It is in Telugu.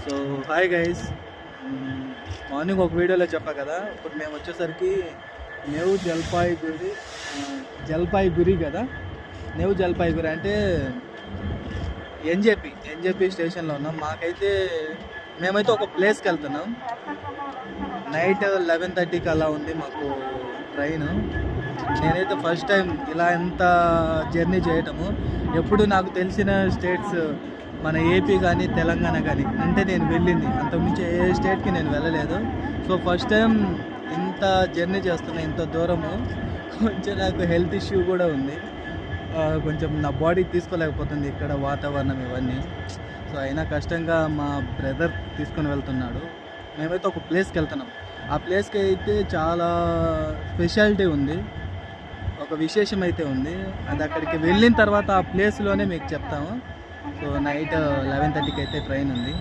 సో హాయ్ గైస్, మార్నింగ్ ఒక వీడియోలో చెప్పా కదా, ఇప్పుడు మేము వచ్చేసరికి న్యూ జల్పాయిగురి కదా. న్యూ జల్పాయిగురి అంటే ఎన్జేపీ స్టేషన్లో ఉన్నాం. మేమైతే ఒక ప్లేస్కి వెళ్తున్నాం. నైట్ 11:30కి అలా ఉంది మాకు ట్రైన్. నేనైతే ఫస్ట్ టైం ఇలా ఎంత జర్నీ చేయటము. ఎప్పుడు నాకు తెలిసిన స్టేట్స్ మన ఏపీ కానీ తెలంగాణ కానీ అంటే నేను వెళ్ళింది, అంతకుమించి ఏ స్టేట్కి నేను వెళ్ళలేదు. సో ఫస్ట్ టైం ఇంత జర్నీ చేస్తున్నా, ఇంత దూరము. కొంచెం నాకు హెల్త్ ఇష్యూ కూడా ఉంది, కొంచెం నా బాడీ తీసుకోలేకపోతుంది ఇక్కడ వాతావరణం ఇవన్నీ. సో అయినా కష్టంగా మా బ్రదర్ తీసుకొని వెళ్తున్నాడు. మేమైతే ఒక ప్లేస్కి వెళ్తున్నాం. ఆ ప్లేస్కి అయితే చాలా స్పెషాలిటీ ఉంది, ఒక విశేషం అయితే ఉంది. అది అక్కడికి వెళ్ళిన తర్వాత ఆ ప్లేస్లోనే మీకు చెప్తాము. సో నైట్ 11:30కి అయితే ట్రైన్ ఉంది.